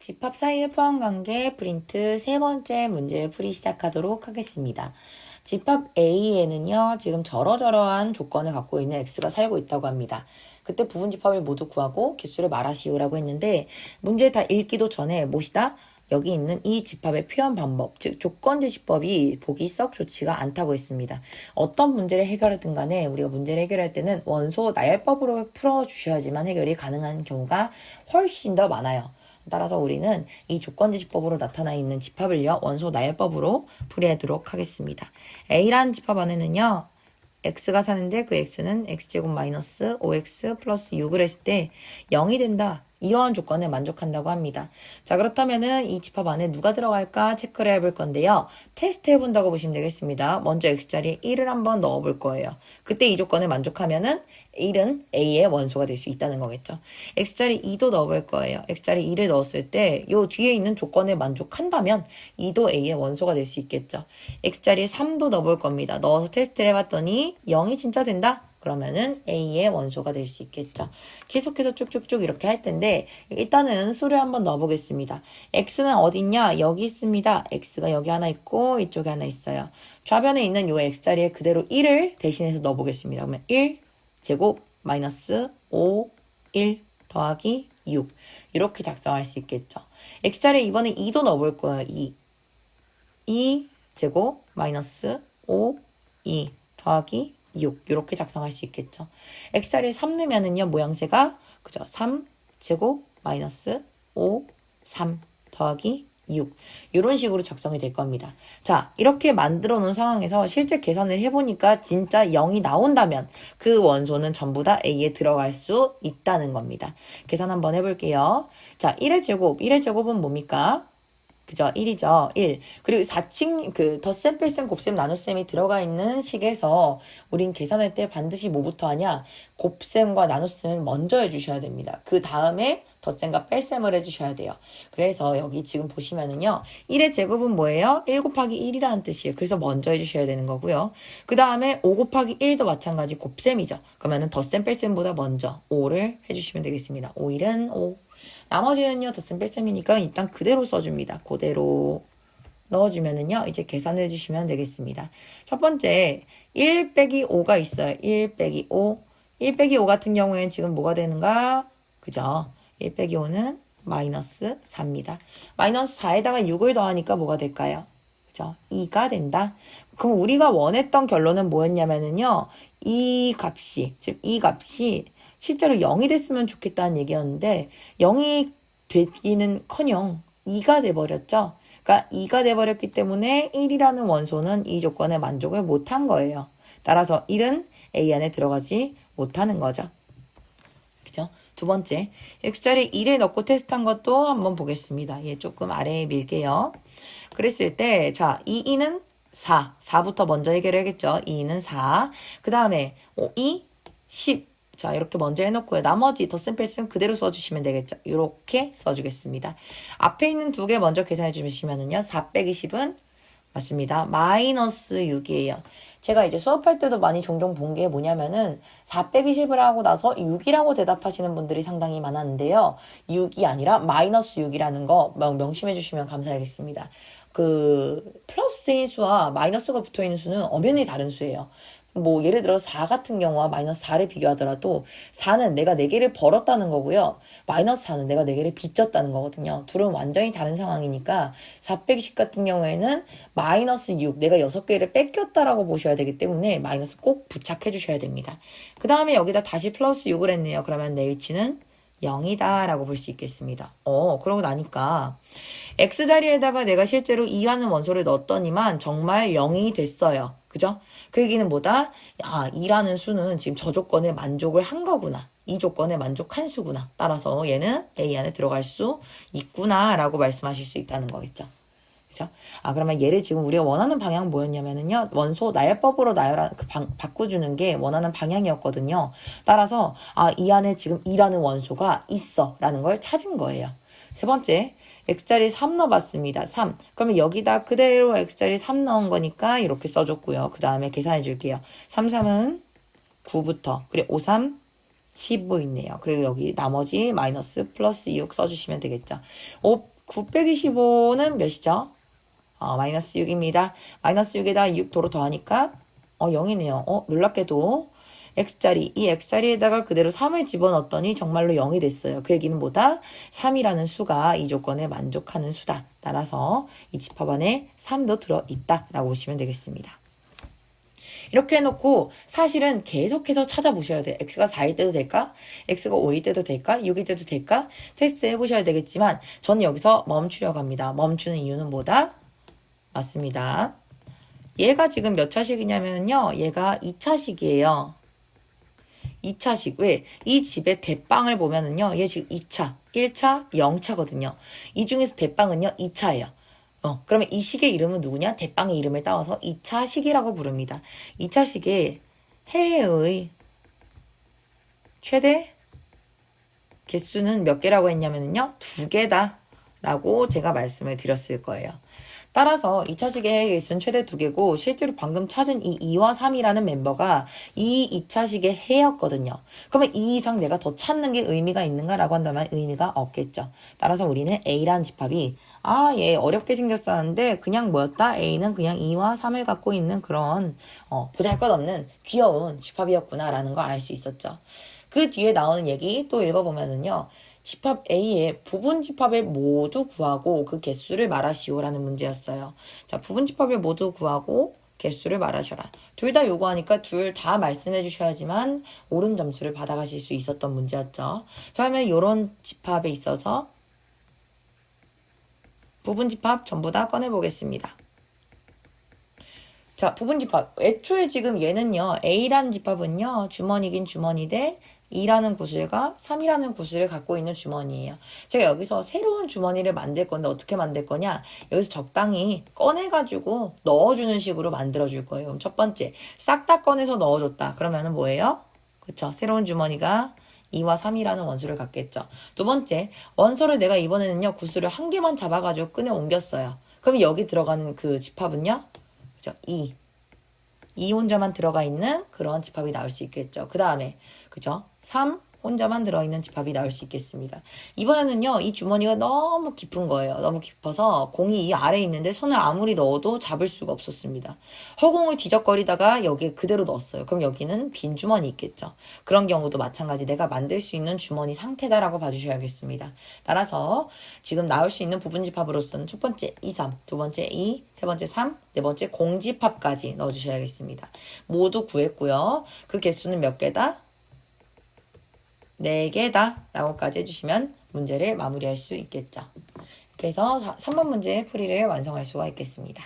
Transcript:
집합 사이의 포함관계 프린트 세 번째 문제 풀이 시작하도록 하겠습니다. 집합 A에는요, 지금 저러저러한 조건을 갖고 있는 X가 살고 있다고 합니다. 그때 부분집합을 모두 구하고 개수를 말하시오라고 했는데, 문제 다 읽기도 전에 무엇이다? 여기 있는 이 집합의 표현 방법, 즉 조건제시법이 보기 썩 좋지가 않다고 했습니다. 어떤 문제를 해결하든 간에 우리가 문제를 해결할 때는 원소 나열법으로 풀어주셔야지만 해결이 가능한 경우가 훨씬 더 많아요. 따라서 우리는 이 조건제시법으로 나타나 있는 집합을요, 원소 나열법으로 풀이하도록 하겠습니다. A라는 집합 안에는요, x가 사는데 그 x는 x제곱 마이너스 5x 플러스 6을 했을 때 0이 된다. 이러한 조건에 만족한다고 합니다. 자, 그렇다면은 이 집합 안에 누가 들어갈까 체크를 해볼 건데요. 테스트 해본다고 보시면 되겠습니다. 먼저 x자리에 1을 한번 넣어볼 거예요. 그때 이 조건에 만족하면은 1은 a의 원소가 될 수 있다는 거겠죠. x자리 2도 넣어볼 거예요. x자리 2를 넣었을 때 요 뒤에 있는 조건에 만족한다면 2도 a의 원소가 될 수 있겠죠. x자리에 3도 넣어볼 겁니다. 넣어서 테스트를 해봤더니 0이 진짜 된다? 그러면은 A의 원소가 될 수 있겠죠. 계속해서 쭉쭉쭉 이렇게 할 텐데 일단은 수를 한번 넣어보겠습니다. X는 어디 있냐? 여기 있습니다. X가 여기 하나 있고 이쪽에 하나 있어요. 좌변에 있는 요 X자리에 그대로 1을 대신해서 넣어보겠습니다. 그러면 1 제곱 마이너스 5 1 더하기 6 이렇게 작성할 수 있겠죠. X자리에 이번에 2도 넣어볼 거예요. 2 제곱 마이너스 5 2 더하기 6 이렇게 작성할 수 있겠죠. x자리에 3 넣으면은요, 모양새가 그죠? 3 제곱 마이너스 5 3 더하기 6 이런 식으로 작성이 될 겁니다. 자, 이렇게 만들어 놓은 상황에서 실제 계산을 해보니까 진짜 0이 나온다면 그 원소는 전부 다 A에 들어갈 수 있다는 겁니다. 계산 한번 해볼게요. 자, 1의 제곱은 뭡니까? 그죠? 1이죠. 1. 그리고 4층, 덧셈, 뺄셈, 곱셈, 나눗셈이 들어가 있는 식에서 우린 계산할 때 반드시 뭐부터 하냐? 곱셈과 나눗셈을 먼저 해주셔야 됩니다. 그 다음에 덧셈과 뺄셈을 해주셔야 돼요. 그래서 여기 지금 보시면은요, 1의 제곱은 뭐예요? 1 곱하기 1이라는 뜻이에요. 그래서 먼저 해주셔야 되는 거고요. 그 다음에 5 곱하기 1도 마찬가지 곱셈이죠. 그러면은 덧셈, 뺄셈보다 먼저 5를 해주시면 되겠습니다. 5, 1은 5. 나머지는요, 덧셈 뺄셈이니까 일단 그대로 써줍니다. 그대로 넣어주면은요, 이제 계산해 주시면 되겠습니다. 첫 번째, 1 빼기 5가 있어요. 1 빼기 5. 1 빼기 5 같은 경우에는 지금 뭐가 되는가? 그죠? 1 빼기 5는 마이너스 4입니다. 마이너스 4에다가 6을 더하니까 뭐가 될까요? 그죠? 2가 된다. 그럼 우리가 원했던 결론은 뭐였냐면은요, 이 값이 실제로 0이 됐으면 좋겠다는 얘기였는데 0이 되기는커녕 2가 돼버렸죠. 그러니까 2가 돼버렸기 때문에 1이라는 원소는 이 조건에 만족을 못한 거예요. 따라서 1은 A 안에 들어가지 못하는 거죠. 그죠? 두 번째, x자리에 2를 넣고 테스트한 것도 한번 보겠습니다. 얘 조금 아래에 밀게요. 그랬을 때, 자, 2는 4. 4부터 먼저 해결해야겠죠. 2는 4. 그 다음에 2, 10. 자, 이렇게 먼저 해놓고요. 나머지 덧셈 뺄셈 그대로 써주시면 되겠죠. 이렇게 써주겠습니다. 앞에 있는 두 개 먼저 계산해 주시면은요. 4 빼기 10은 맞습니다. 마이너스 6이에요. 제가 이제 수업할 때도 많이 종종 본 게 뭐냐면은 4 빼기 10을 하고 나서 6이라고 대답하시는 분들이 상당히 많았는데요. 6이 아니라 마이너스 6이라는 거 명심해 주시면 감사하겠습니다. 플러스인 수와 마이너스가 붙어 있는 수는 엄연히 다른 수예요. 뭐 예를 들어 4 같은 경우와 마이너스 4를 비교하더라도 4는 내가 4개를 벌었다는 거고요. 마이너스 4는 내가 4개를 빚졌다는 거거든요. 둘은 완전히 다른 상황이니까 4 빼기 10 같은 경우에는 마이너스 6, 내가 6개를 뺏겼다라고 보셔야 되기 때문에 마이너스 꼭 부착해 주셔야 됩니다. 그 다음에 여기다 다시 플러스 6을 했네요. 그러면 내 위치는 0이다 라고 볼 수 있겠습니다. 그러고 나니까 x자리에다가 내가 실제로 2라는 원소를 넣었더니만 정말 0이 됐어요. 그죠? 그 얘기는 뭐다? 2라는 수는 지금 저 조건에 만족을 한 거구나. 이 조건에 만족한 수구나. 따라서 얘는 A 안에 들어갈 수 있구나 라고 말씀하실 수 있다는 거겠죠. 그죠? 그러면 얘를 지금 우리가 원하는 방향은 뭐였냐면은요, 원소 나열법으로 바꿔주는 게 원하는 방향이었거든요. 따라서, 이 안에 지금 2라는 원소가 있어. 라는 걸 찾은 거예요. 세 번째, x자리 3 넣어봤습니다. 3. 그러면 여기다 그대로 x자리 3 넣은 거니까 이렇게 써줬고요. 그 다음에 계산해 줄게요. 3, 3은 9부터, 그리고 5, 3, 15 있네요. 그리고 여기 나머지 마이너스 플러스 6 써주시면 되겠죠. 9 빼기 15는 몇이죠? 마이너스 6입니다. 마이너스 6에다 6 도로 더하니까 0이네요. 놀랍게도 x자리, 이 x자리에다가 그대로 3을 집어넣었더니 정말로 0이 됐어요. 그 얘기는 뭐다? 3이라는 수가 이 조건에 만족하는 수다. 따라서 이 집합 안에 3도 들어있다 라고 보시면 되겠습니다. 이렇게 해놓고 사실은 계속해서 찾아보셔야 돼요. x가 4일 때도 될까? x가 5일 때도 될까? 6일 때도 될까? 테스트 해보셔야 되겠지만 저는 여기서 멈추려고 합니다. 멈추는 이유는 뭐다? 맞습니다. 얘가 지금 몇 차식이냐면요. 얘가 2차식이에요. 2차식. 왜? 이 집의 대빵을 보면은요. 얘 지금 2차, 1차, 0차거든요. 이 중에서 대빵은요. 2차예요. 그러면 이 식의 이름은 누구냐? 대빵의 이름을 따와서 2차 식이라고 부릅니다. 2차 식의 해의 최대 개수는 몇 개라고 했냐면요. 2개다 라고 제가 말씀을 드렸을 거예요. 따라서 2차식의 해의 개수는 최대 2개고 실제로 방금 찾은 이 2와 3이라는 멤버가 이 2차식의 해였거든요. 그러면 이 이상 내가 더 찾는 게 의미가 있는가라고 한다면 의미가 없겠죠. 따라서 우리는 A라는 집합이 얘 어렵게 생겼었는데 그냥 뭐였다? A는 그냥 2와 3을 갖고 있는 그런 보잘것없는 귀여운 집합이었구나 라는 걸 알 수 있었죠. 그 뒤에 나오는 얘기 또 읽어보면은요. 집합 A의 부분 집합을 모두 구하고 그 개수를 말하시오라는 문제였어요. 자, 부분 집합을 모두 구하고 개수를 말하셔라. 둘 다 요구하니까 둘 다 말씀해 주셔야지만 옳은 점수를 받아가실 수 있었던 문제였죠. 자, 그러면 이런 집합에 있어서 부분 집합 전부 다 꺼내보겠습니다. 자, 부분 집합. 애초에 지금 얘는요, A라는 집합은요, 주머니긴 주머니대 2라는 구슬과 3이라는 구슬을 갖고 있는 주머니예요. 제가 여기서 새로운 주머니를 만들 건데 어떻게 만들 거냐? 여기서 적당히 꺼내가지고 넣어주는 식으로 만들어줄 거예요. 그럼 첫 번째, 싹 다 꺼내서 넣어줬다. 그러면은 뭐예요? 그쵸? 새로운 주머니가 2와 3이라는 원소를 갖겠죠. 두 번째, 원소를 내가 이번에는요, 구슬을 한 개만 잡아가지고 끈에 옮겼어요. 그럼 여기 들어가는 그 집합은요? 그죠? 2 혼자만 들어가 있는 그런 집합이 나올 수 있겠죠. 그 다음에 그죠? 3 혼자만 들어있는 집합이 나올 수 있겠습니다. 이번에는요. 이 주머니가 너무 깊은 거예요. 너무 깊어서 공이 이 아래에 있는데 손을 아무리 넣어도 잡을 수가 없었습니다. 허공을 뒤적거리다가 여기에 그대로 넣었어요. 그럼 여기는 빈 주머니 있겠죠. 그런 경우도 마찬가지 내가 만들 수 있는 주머니 상태다라고 봐주셔야겠습니다. 따라서 지금 나올 수 있는 부분 집합으로서는 첫 번째 2, 3, 두 번째 2, 세 번째 3, 네 번째 공집합까지 넣어주셔야겠습니다. 모두 구했고요. 그 개수는 몇 개다? 4개다 라고까지 해주시면 문제를 마무리할 수 있겠죠. 그래서 3번 문제 풀이를 완성할 수가 있겠습니다.